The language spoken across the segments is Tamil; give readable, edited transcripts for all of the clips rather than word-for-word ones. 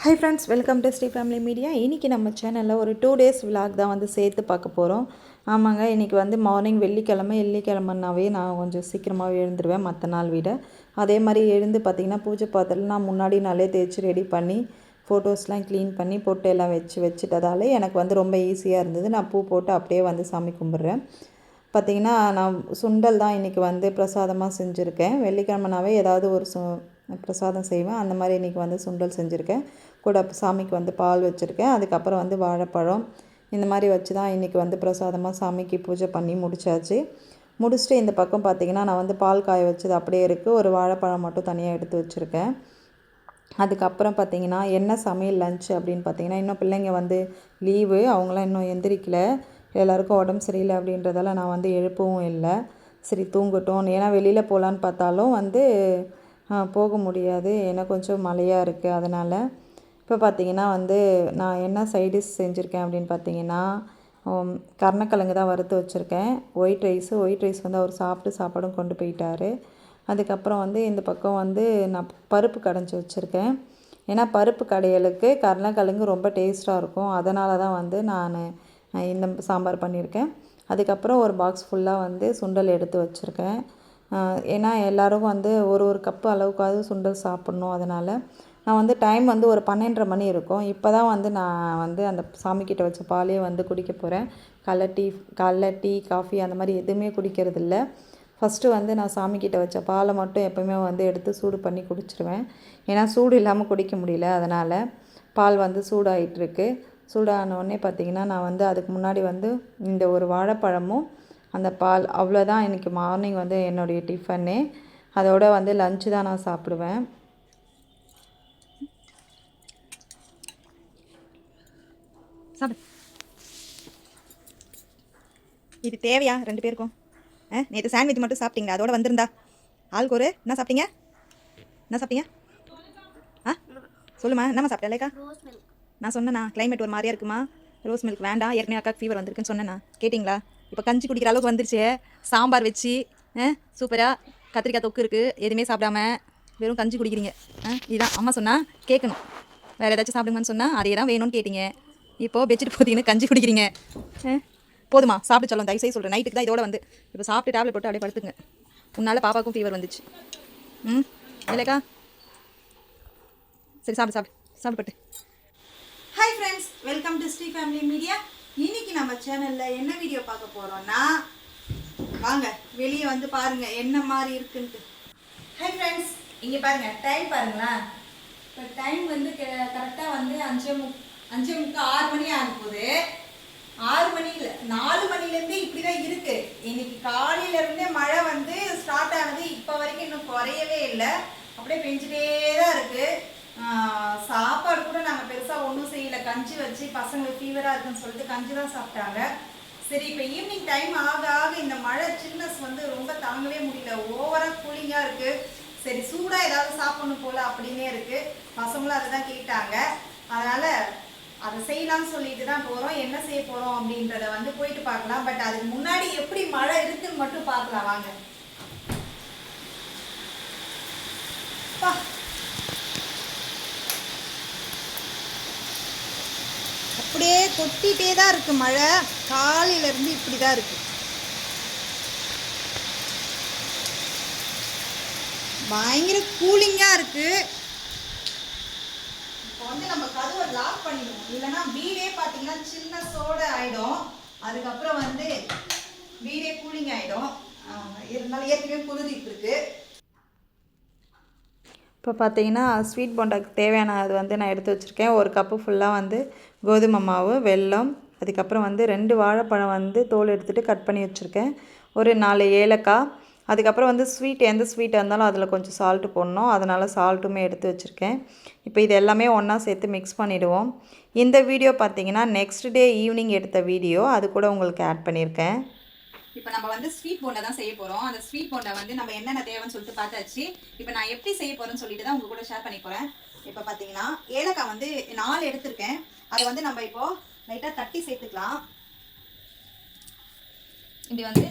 High friends, welcome to Sri family media. இன்றைக்கி நம்ம சேனலில் ஒரு 2 டேஸ் விலாக் தான் வந்து சேர்த்து பார்க்க போகிறோம். ஆமாங்க, இன்றைக்கி வந்து மார்னிங் வெள்ளிக்கிழமைனாவே நான் கொஞ்சம் சீக்கிரமாகவே எழுந்துருவேன் மற்ற நாள் விட. அதே மாதிரி எழுந்து பார்த்திங்கன்னா பூஜை பாத்திரம் நான் முன்னாடி நாளே தேய்ச்சி ரெடி பண்ணி ஃபோட்டோஸ்லாம் க்ளீன் பண்ணி போட்டு எல்லாம் வச்சுட்டதாலே எனக்கு வந்து ரொம்ப ஈஸியாக இருந்தது. நான் பூ போட்டு அப்படியே வந்து சாமி கும்பிட்றேன். பார்த்திங்கன்னா நான் சுண்டல் தான் இன்றைக்கி வந்து பிரசாதமாக செஞ்சுருக்கேன். வெள்ளிக்கிழமைனாவே ஏதாவது ஒரு பிரசாதம் செய்வேன். அந்த மாதிரி இன்றைக்கி வந்து சுண்டல் செஞ்சுருக்கேன். கூட சாமிக்கு வந்து பால் வச்சுருக்கேன். அதுக்கப்புறம் வந்து வாழைப்பழம் இந்த மாதிரி வச்சு தான் இன்றைக்கி வந்து பிரசாதமாக சாமிக்கு பூஜை பண்ணி முடிச்சுட்டு இந்த பக்கம் பார்த்திங்கன்னா நான் வந்து பால் காய வச்சது அப்படியே இருக்குது. ஒரு வாழைப்பழம் மட்டும் தனியாக எடுத்து வச்சுருக்கேன். அதுக்கப்புறம் பார்த்திங்கன்னா என்ன சமையல் லஞ்ச் அப்படின்னு பார்த்திங்கன்னா, இன்னும் பிள்ளைங்க வந்து லீவு, அவங்களாம் இன்னும் எந்திரிக்கல. எல்லாருக்கும் உடம்பு சரியில்லை அப்படின்றதால நான் வந்து எழுப்பவும் இல்லை. சரி தூங்கட்டும், ஏன்னா வெளியில் போகலான்னு பார்த்தாலும் வந்து போக முடியாது, ஏன்னா கொஞ்சம் மழையாக இருக்குது. அதனால் இப்போ பார்த்திங்கன்னா வந்து நான் என்ன சைடிஷ் செஞ்சுருக்கேன் அப்படின்னு பார்த்திங்கன்னா, கருணக்கிழங்கு தான் வறுத்து வச்சுருக்கேன். ஒயிட் ரைஸ் வந்து அவர் சாப்பாடும் கொண்டு போயிட்டார். அதுக்கப்புறம் வந்து இந்த பக்கம் வந்து நான் பருப்பு கடைஞ்சி வச்சுருக்கேன். ஏன்னா பருப்பு கடையலுக்கு கருணக்கிழங்கு ரொம்ப டேஸ்ட்டாக இருக்கும். அதனால தான் வந்து நான் இந்த சாம்பார் பண்ணியிருக்கேன். அதுக்கப்புறம் ஒரு பாக்ஸ் ஃபுல்லாக வந்து சுண்டல் எடுத்து வச்சுருக்கேன். ஏன்னா எல்லோரும் வந்து ஒரு கப்பு அளவுக்காவது சுண்டல் சாப்பிட்ணும். அதனால் நான் வந்து டைம் வந்து ஒரு 12:30 மணி இருக்கும். இப்போ தான் வந்து நான் வந்து அந்த சாமிக்கிட்ட வச்ச பாலே வந்து குடிக்க போகிறேன். காலைல டீ காஃபி அந்த மாதிரி எதுவுமே குடிக்கிறதில்ல. ஃபஸ்ட்டு வந்து நான் சாமிக்கிட்ட வச்ச பாலை மட்டும் எப்போயுமே வந்து எடுத்து சூடு பண்ணி குடிச்சிருவேன். ஏன்னா சூடு இல்லாமல் குடிக்க முடியல. அதனால் பால் வந்து சூடாகிட்டுருக்கு. சூடானோடனே பார்த்திங்கன்னா நான் வந்து அதுக்கு முன்னாடி வந்து இந்த ஒரு வாழைப்பழமும் அந்த பால், அவ்வளோதான் இன்றைக்கி மார்னிங் வந்து என்னுடைய டிஃபனே. அதோட வந்து லஞ்சு தான் நான் சாப்பிடுவேன். இது தேவையா 2 பேருக்கும்? நேற்று சாண்ட்விச் மட்டும் சாப்பிட்டீங்களா? அதோட வந்திருந்தா ஆளுக்கு ஒரு என்ன சாப்பிட்டீங்க? சொல்லுமா, என்னம்மா சாப்பிட்டேன்? லைக்கா நான் சொன்னேண்ணா கிளைமேட் ஒரு மாதிரியா இருக்குமா, ரோஸ் மில்க் வேண்டாம், ஏற்கனவே அக்காக்கு ஃபீவர் வந்திருக்குன்னு சொன்னேண்ணா. கேட்டிங்களா? இப்போ கஞ்சி குடிக்கிற அளவுக்கு வந்துருச்சு. சாம்பார் வச்சு சூப்பராக கத்திரிக்காய் தொக்கு இருக்குது. எதுவுமே சாப்பிடாம வெறும் கஞ்சி குடிக்கிறீங்க. இதுதான் அம்மா சொன்னால் கேட்கணும். வேறு ஏதாச்சும் சாப்பிடுங்கன்னு சொன்னால் அதே தான் வேணும்னு கேட்டிங்க. இப்போது பெட்ஷீட் போட்டிங்கன்னு கஞ்சி குடிக்கிறீங்க. போதுமா? சாப்பிட்டு சொல்லும், தயவுசெய்து சொல்கிறேன். நைட்டுக்கு தான் இதோட வந்து இப்போ சாப்பிட்டு டேப்லெட் போட்டு அப்படியே படுத்துங்க. உன்னால் பாப்பாவுக்கும் ஃபீவர் வந்துச்சு. இல்லைக்கா? சரி சாப்பிட்டு. Hi friends, welcome to Sri family media. இன்னைக்கு நம்ம சேனலில் என்ன வீடியோ பார்க்க போகிறோன்னா, வாங்க வெளியே வந்து பாருங்கள் என்ன மாதிரி இருக்குன்ட்டு. ஹாய் ஃப்ரெண்ட்ஸ், இங்கே பாருங்கள், டைம் பாருங்களேன். இப்போ டைம் வந்து கரெக்டாக வந்து 5:30 6 மணி ஆகும் போது. 6 மணி இல்லை, 4 மணிலேருந்தே இப்படி தான் இருக்குது. இன்னைக்கு காலையிலேருந்தே மழை வந்து ஸ்டார்ட் ஆனது இப்போ வரைக்கும் இன்னும் குறையவே இல்லை. அப்படியே பெஞ்சிட்டே தான் இருக்குது. சாப்பாடு கூட நாங்கள் பெருசாக ஒன்றும் செய்யலை. கஞ்சி வச்சு பசங்களுக்கு ஃபீவராக இருக்குன்னு சொல்லிட்டு கஞ்சி தான் சாப்பிட்டாங்க. சரி, இப்போ ஈவினிங் டைம் ஆக இந்த மழை சில்னஸ் வந்து ரொம்ப தாங்கவே முடியல. ஓவராக கூலிங்காக இருக்குது. சரி, சூடாக ஏதாவது சாப்பிடணும் போல் அப்படின்னே இருக்குது. பசங்களும் அதை தான் கேட்டாங்க. அதனால் அதை செய்யலாம்னு சொல்லிட்டு தான் போகிறோம். என்ன செய்ய போகிறோம் அப்படின்றத வந்து போயிட்டு பார்க்கலாம். பட் அதுக்கு முன்னாடி எப்படி மழை இருக்குன்னு மட்டும் பார்க்கலாம் வாங்க. அப்படியே கொட்டிகிட்டே தான் இருக்குது மழை. காலையிலேருந்து இப்படி தான் இருக்குது. பயங்கர கூலிங்காக இருக்குது. இப்போ வந்து நம்ம கதவை லாக் பண்ணிடுவோம், இல்லைன்னா வீடே பார்த்தீங்கன்னா சில்னஸோட ஆகிடும். அதுக்கப்புறம் வந்து வீடே கூலிங் ஆகிடும். இருந்தாலும் ஏற்கனவே குளிரிட்டு இருக்கு. இப்போ பார்த்தீங்கன்னா ஸ்வீட் போண்டாக்கு தேவையானது வந்து நான் எடுத்து வச்சுருக்கேன். ஒரு கப்பு ஃபுல்லாக வந்து கோதுமை மாவு, வெல்லம், அதுக்கப்புறம் வந்து 2 வாழைப்பழம் வந்து தோல் எடுத்துகிட்டு கட் பண்ணி வச்சுருக்கேன். ஒரு 4 ஏலக்காய், அதுக்கப்புறம் வந்து எந்த ஸ்வீட்டாக இருந்தாலும் அதில் கொஞ்சம் சால்ட்டு போடணும். அதனால் சால்ட்டுமே எடுத்து வச்சுருக்கேன். இப்போ இது எல்லாமே ஒன்றா சேர்த்து மிக்ஸ் பண்ணிவிடுவோம். இந்த வீடியோ பார்த்தீங்கன்னா நெக்ஸ்ட் டே ஈவினிங் எடுத்த வீடியோ, அது கூட உங்களுக்கு ஆட் பண்ணியிருக்கேன். இப்போ நம்ம வந்து ஸ்வீட் போண்டா தான் செய்ய போகிறோம். அந்த ஸ்வீட் போண்டா வந்து நம்ம என்னென்ன தேவைன்னு சொல்லிட்டு பார்த்தாச்சு. இப்போ நான் எப்படி செய்ய போகிறேன்னு சொல்லிட்டு தான் உங்கள் கூட ஷேர் பண்ணி போகிறேன். இப்போ பார்த்தீங்கன்னா ஏலக்காய் வந்து 4 எடுத்திருக்கேன். அதை வந்து நம்ம இப்போது லைட்டாக தட்டி சேர்த்துக்கலாம். இப்படி வந்து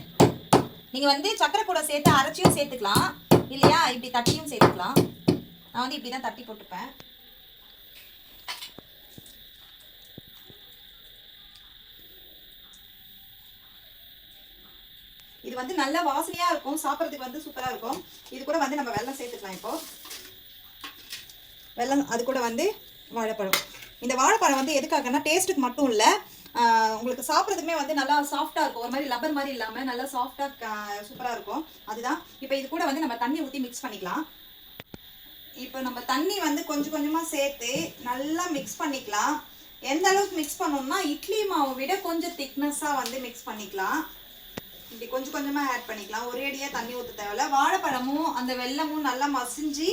நீங்கள் வந்து சக்கரை கூட சேர்த்து அரைச்சியும் சேர்த்துக்கலாம், இல்லையா இப்படி தட்டியும் சேர்த்துக்கலாம். நான் வந்து இப்படி தான் தட்டி போட்டுப்பேன். இது வந்து நல்ல வாசனையாக இருக்கும், சாப்பிட்றதுக்கு வந்து சூப்பராக இருக்கும். இது கூட வந்து நம்ம வெல்லம் சேர்த்துக்கலாம். இப்போது வெல்லம், அது கூட வந்து வாழைப்பழம். இந்த வாழைப்பழம் வந்து எதுக்காகனா டேஸ்ட்டுக்கு மட்டும் இல்லை, உங்களுக்கு சாப்பிட்றதுக்குமே வந்து நல்லா சாஃப்டாக இருக்கும். ஒரு மாதிரி லப்பர் மாதிரி இல்லாமல் நல்லா சாஃப்டாக சூப்பராக இருக்கும். அதுதான். இப்போ இது கூட வந்து நம்ம தண்ணி ஊற்றி மிக்ஸ் பண்ணிக்கலாம். இப்போ நம்ம தண்ணி வந்து கொஞ்சம் கொஞ்சமாக சேர்த்து நல்லா மிக்ஸ் பண்ணிக்கலாம். எந்த அளவுக்கு மிக்ஸ் பண்ணணும்னா இட்லி மாவை விட கொஞ்சம் திக்னஸாக வந்து மிக்ஸ் பண்ணிக்கலாம். இப்படி கொஞ்சம் கொஞ்சமாக ஆட் பண்ணிக்கலாம். ஒரேடியாக தண்ணி ஊற்ற தேவையில்ல. வாழைப்பழமும் அந்த வெல்லமும் நல்லா மசிஞ்சு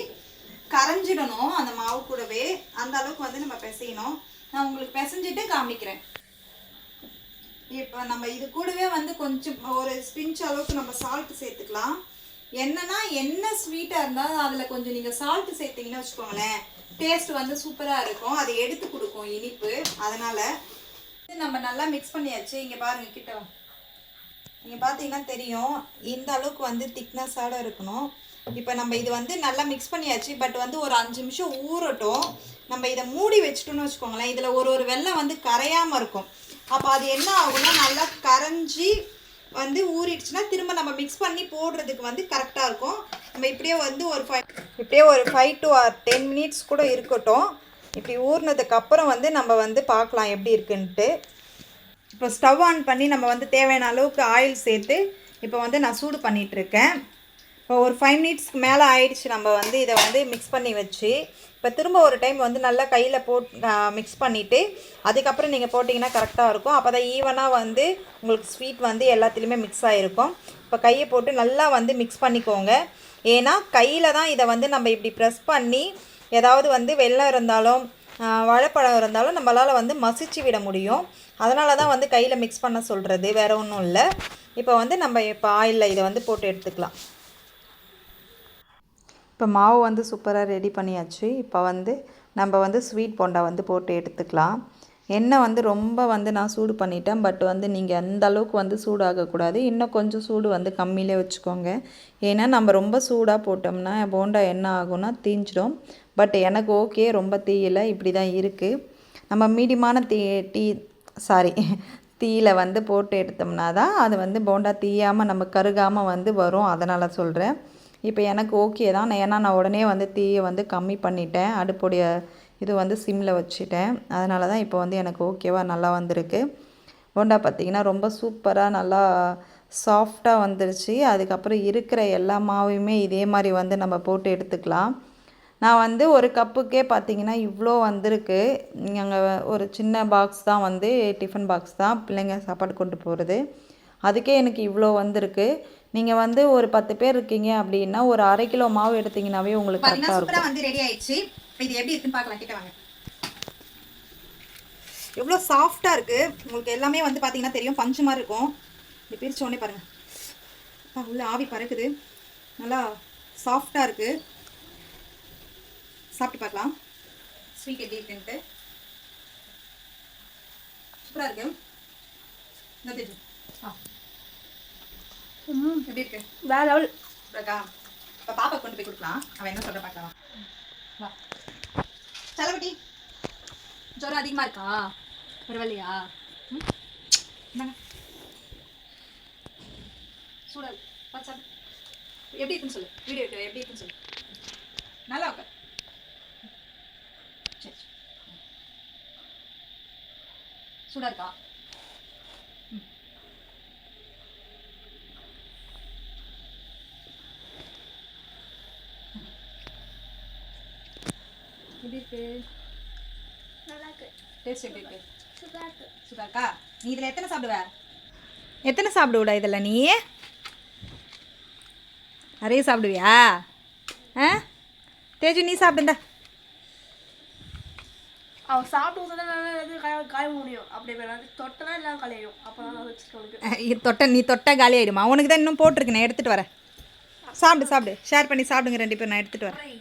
கரைஞ்சிடணும் அந்த மாவு கூடவே. அந்த அளவுக்கு வந்து நம்ம பிசையணும். நான் உங்களுக்கு பிசைஞ்சிட்டு காமிக்கிறேன். இப்போ நம்ம இது கூடவே வந்து கொஞ்சம் ஒரு ஸ்பிஞ்ச் அளவுக்கு நம்ம சால்ட்டு சேர்த்துக்கலாம். என்னன்னா என்ன ஸ்வீட்டாக இருந்தால் அதில் கொஞ்சம் நீங்கள் சால்ட்டு சேர்த்திங்கன்னு வச்சுக்கோங்களேன், டேஸ்ட் வந்து சூப்பராக இருக்கும். அதை எடுத்து கொடுக்கும் இனிப்பு. அதனால் நம்ம நல்லா மிக்ஸ் பண்ணியாச்சு. இங்கே பாருங்கள், கிட்ட நீங்கள் பார்த்தீங்கன்னா தெரியும், இந்த அளவுக்கு வந்து திக்னஸோட இருக்கணும். இப்போ நம்ம இது வந்து நல்லா மிக்ஸ் பண்ணியாச்சு. பட் வந்து ஒரு 5 நிமிஷம் ஊறட்டும். நம்ம இதை மூடி வச்சுட்டோன்னு வச்சுக்கோங்களேன், இதில் ஒரு வெல்லம் வந்து கரையாமல் இருக்கும். அப்போ அது என்ன ஆகும்னா நல்லா கரைஞ்சி வந்து ஊறிடுச்சுன்னா திரும்ப நம்ம மிக்ஸ் பண்ணி போடுறதுக்கு வந்து கரெக்டாக இருக்கும். நம்ம இப்படியே வந்து ஒரு 5 to 10 மினிட்ஸ் கூட இருக்கட்டும். இப்படி ஊறினதுக்கப்புறம் வந்து நம்ம வந்து பார்க்கலாம் எப்படி இருக்குன்ட்டு. இப்போ ஸ்டவ் ஆன் பண்ணி நம்ம வந்து தேவையான அளவுக்கு ஆயில் சேர்த்து இப்போ வந்து நான் சூடு பண்ணிகிட்ருக்கேன். இப்போ ஒரு 5 மினிட்ஸ்க்கு மேலே ஆயிடுச்சு. நம்ம வந்து இதை வந்து மிக்ஸ் பண்ணி வச்சு இப்போ திரும்ப ஒரு டைம் வந்து நல்லா கையில் மிக்ஸ் பண்ணிவிட்டு அதுக்கப்புறம் நீங்கள் போட்டிங்கன்னா கரெக்டாக இருக்கும். அப்போ தான் ஈவனாக வந்து உங்களுக்கு ஸ்வீட் வந்து எல்லாத்துலேயுமே மிக்ஸ் ஆகிருக்கும். இப்போ கையை போட்டு நல்லா வந்து மிக்ஸ் பண்ணிக்கோங்க. ஏன்னா கையில் தான் இதை வந்து நம்ம இப்படி ப்ரெஸ் பண்ணி ஏதாவது வந்து வெல்லம் இருந்தாலும் வாழைப்பழம் இருந்தாலும் நம்மளால் வந்து மசிச்சு விட முடியும். அதனால தான் வந்து கையில் மிக்ஸ் பண்ண சொல்கிறது, வேறு ஒன்றும் இல்லை. இப்போ வந்து நம்ம இப்போ ஆயிலில் இதை வந்து போட்டு எடுத்துக்கலாம். இப்போ மாவு வந்து சூப்பராக ரெடி பண்ணியாச்சு. இப்போ வந்து நம்ம வந்து ஸ்வீட் போண்டா வந்து போட்டு எடுத்துக்கலாம். எண்ணெய் வந்து ரொம்ப வந்து நான் சூடு பண்ணிட்டேன். பட் வந்து நீங்கள் அந்த அளவுக்கு வந்து சூடாகக்கூடாது. இன்னும் கொஞ்சம் சூடு வந்து கம்மியிலே வச்சுக்கோங்க. ஏன்னா நம்ம ரொம்ப சூடாக போட்டோம்னா போண்டா என்ன ஆகும்னா தீஞ்சிடும். பட் எனக்கு ஓகே, ரொம்ப தீயலை, இப்படி தான் இருக்குது. நம்ம மீடியமான தீயில் வந்து போட்டு எடுத்தோம்னா தான் அது வந்து போண்டா தீயாமல் நம்ம கருகாமல் வந்து வரும். அதனால் சொல்கிறேன். இப்போ எனக்கு ஓகே தான். ஏன்னா நான் உடனே வந்து தீயை வந்து கம்மி பண்ணிட்டேன். அடுப்புடைய இது வந்து சிம்மில் வச்சுட்டேன். அதனால தான் இப்போ வந்து எனக்கு ஓகேவாக நல்லா வந்திருக்கு. போண்டா பார்த்திங்கன்னா ரொம்ப சூப்பராக நல்லா சாஃப்டாக வந்துருச்சு. அதுக்கப்புறம் இருக்கிற எல்லா மாவையுமே இதே மாதிரி வந்து நம்ம போட்டு எடுத்துக்கலாம். நான் வந்து ஒரு கப்புக்கே பார்த்திங்கன்னா இவ்வளோ வந்திருக்கு. அங்கே ஒரு சின்ன பாக்ஸ் தான் வந்து டிஃபன் பாக்ஸ் தான் பிள்ளைங்க சாப்பாடு கொண்டு போகிறது. அதுக்கே எனக்கு இவ்வளோ வந்திருக்கு. நீங்கள் வந்து ஒரு 10 பேர் இருக்கீங்க அப்படின்னா ஒரு 1/2 கிலோ மாவு எடுத்தீங்கன்னாவே உங்களுக்கு கரெக்டாக இருக்கும். சூப்பராக வந்து ரெடி ஆயிடுச்சு. இது எப்படி இருக்குன்னு பார்க்கலாம். கிட்ட வாங்க. எவ்வளோ சாஃப்டாக இருக்குது. உங்களுக்கு எல்லாமே வந்து பார்த்தீங்கன்னா தெரியும், பஞ்சு மாதிரி இருக்கும். இப்படி பிரித்த உடனே பாருங்கள், உள்ள ஆவி பறக்குது. நல்லா சாஃப்டாக இருக்குது. சாப்பிட்டு பார்க்கலாம் ஸ்வீட் எப்படி இருக்குன்ட்டு. சூப்பராக இருக்கு. எப்படி இருக்கு? வேற லெவல் இருக்கா? இப்போ பாப்பா கொண்டு போய் கொடுக்கலாம். அவன் என்ன சொல்ற பார்க்கலாம். வா செலவட்டி, ஜுரம் அதிகமாக இருக்கா? பரவாயில்லையா? என்னங்க சூடாது பார்த்து எப்படி இருக்குன்னு சொல்லு. வீடியோ எடுக்கிற எப்படி இருக்குன்னு சொல்லு. நல்லா உட்கார். சரி சூடாக இருக்கா? எப்படி இருக்கு? நல்லா இருக்கு. டேஸ்ட் எப்படி இருக்கு? சூப்பரா இருக்கு. சூப்பரா இருக்கா? நீ இதில் எத்தனை சாப்பிடுவ? எத்தனை சாப்பிடுவிடா இதில்? நீ நிறைய சாப்பிடுவியா? தேஜு நீ சாப்பிடுந்தா. அவன் சாப்பிட்டு காய முடியும். அப்படி தொட்டனா எல்லாம் கலையும். அப்போ நீ தொட்ட காலி ஆயிடுமா? உனக்கு தான் இன்னும் போட்டிருக்கு, நான் எடுத்துகிட்டு வரேன். சாப்பிடு ஷேர் பண்ணி சாப்பிடுங்க 2 பேர். நான் எடுத்துகிட்டு வரேன்.